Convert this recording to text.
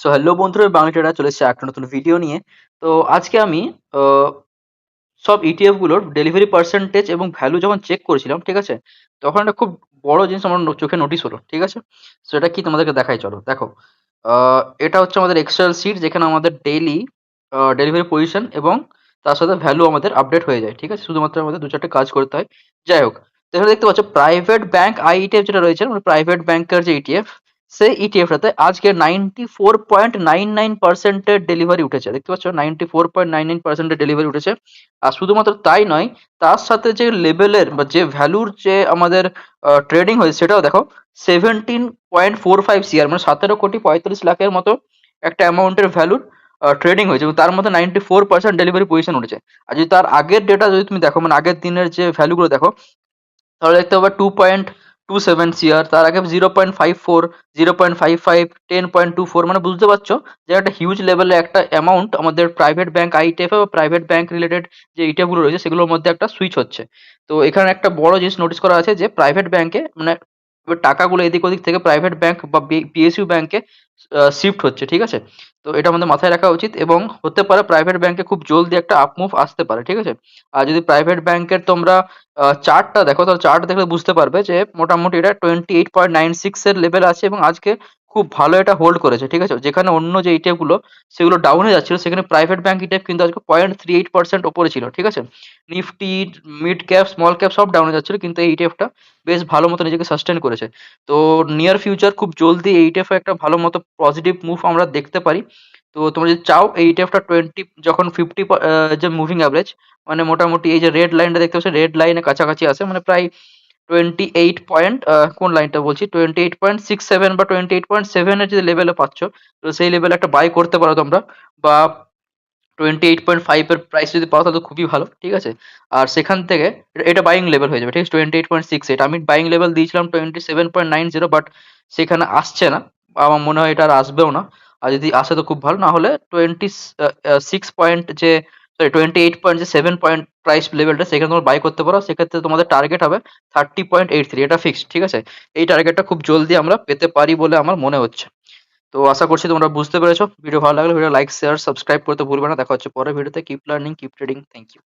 So hello বন্ধুরা, Bangla tedder চলে এসেছে একটা নতুন ভিডিও নিয়ে। তো আজকে আমি সব ইটিএফ গুলোর ডেলিভারি পার্সেন্টেজ এবং ভ্যালু যখন চেক করেছিলাম, ঠিক আছে, তখন একটা খুব বড় জিনিস আমার চোখে নোটিস হলো, ঠিক আছে। সেটা কি তোমাদেরকে দেখাই, চলো দেখো। এটা হচ্ছে আমাদের এক্সেল শিট, যেখানে আমাদের ডেইলি ডেলিভারি পজিশন এবং তার সাথে ভ্যালু আমাদের আপডেট হয়ে যায়, ঠিক আছে। শুধুমাত্র আমাদের দু চারটে কাজ করতে হয়। যাই হোক, তো এখানে দেখতে পাচ্ছ প্রাইভেট ব্যাংক আই ইটিএফ যেটা রয়েছে, মানে প্রাইভেট ব্যাংকের যে ইটিএফ, সেই ইটিএফটাতে আজকে 94.99% ডেলিভারি উঠেছে। দেখতে পাচ্ছ 94.99% ডেলিভারি উঠেছে। আর শুধুমাত্র তাই নয়, তার সাথে যে লেভেলের বা যে ভ্যালুর যে আমাদের ট্রেডিং হয়েছে সেটাও দেখো, 17.45 CR, মানে 17,35,00,000-এর মতো একটা অ্যামাউন্টের ভ্যালুর ট্রেডিং হয়েছে, এবং তার মধ্যে 94% ডেলিভারি পজিশন উঠেছে। আর যদি তার আগের ডেটা যদি তুমি দেখো, মানে আগের দিনের যে ভ্যালুগুলো দেখো, তাহলে দেখতে পাবে 2.27 CR, তার আগে 0.54, 0.55, 10.24, মানে বুঝতে পারছো যে একটা হিউজ লেভেলে একটা অ্যামাউন্ট আমাদের প্রাইভেট ব্যাংক আইটিএফ বা প্রাইভেট ব্যাংক রিলেটেড যে ইটিএফ গুলো রয়েছে সেগুলোর মধ্যে একটা সুইচ হচ্ছে। তো এখানে একটা বড় জিনিস নোটিস করা আছে যে প্রাইভেট ব্যাংকে, মানে এবার টাকাগুলো এদিক ওদিক থেকে প্রাইভেট ব্যাংক বা পিএসইউ ব্যাংকে শিফট হচ্ছে, ঠিক আছে। তো এটা আমাদের মাথায় রাখা উচিত, এবং হতে পারে প্রাইভেট ব্যাংকে খুব জলদি একটা আপ মুভ আসতে পারে, ঠিক আছে। আর যদি প্রাইভেট ব্যাংকের তোমরা চার্টটা দেখো, তাহলে চার্ট দেখলে বুঝতে পারবে যে মোটামুটি এটা 28.96 এর লেভেল আছে, এবং আজকে খুব ভালো এটা হোল্ড করেছে, ঠিক আছে। যেখানে অন্য যে ইটিএফ গুলো সেগুলো ডাউনে যাচ্ছিল, সেখানে প্রাইভেট ব্যাংক ইটিএফ কিন্তু আজকে 0.38% ওপরে ছিল, ঠিক আছে। Nifty, mid cap, small cap সব ডাউনে যাচ্ছিল, কিন্তু এই ইটিএফটা বেশ ভালো মতো নিজেকে সাস্টেন করেছে। তো নিয়ার ফিউচার খুব জলদি এই ইটিএফ একটা ভালো মতো পজিটিভ মুভ আমরা দেখতে পারি। তো তোমরা যদি চাও এই ইটিএফটা 50, যে মুভিং অ্যাভারেজ, মানে মোটামুটি এই যে রেড লাইনটা দেখতে পাচ্ছ, রেড লাইনের কাছাকাছি আছে, মানে প্রায় 28 পয়েন্ট, কোন লাইনটা বলছি, 28.67 বা 28.7 এর যে লেভেলে পাচ্ছ, তো সেই লেভেলে একটা বাই করতে পারো তোমরা। বা 28.5 এর প্রাইস যদি পাও তাহলে তো খুবই ভালো, ঠিক আছে। আর সেখান থেকে এটা বাইং লেভেল হয়ে যাবে, ঠিক আছে। 28.68 আমি বাইং লেভেল দিয়েছিলাম 27.90, বাট সেখানে আসছে না। আমার মনে হয় এটা আর আসবেও না। আর যদি আসে তো খুব ভালো, না হলে 26 পয়েন্ট যে, সরি 28.7 পয়েন্ট প্রাইস লেভেলটা, সেখানে তোমরা বাই করতে পারো। সেক্ষেত্রে তোমাদের টার্গেট হবে 30.83, এটা ফিক্সড, ঠিক আছে। এই টার্গেটটা খুব জলদি আমরা পেতে পারি বলে আমার মনে হচ্ছে। তো আশা করছি তোমরা বুঝতে পেরেছো। ভিডিও ভালো লাগলে ভিডিও লাইক, শেয়ার, সাবস্ক্রাইব করতে ভুলবে না। দেখা হচ্ছে পরের ভিডিওতে। Keep learning, keep trading. Thank you.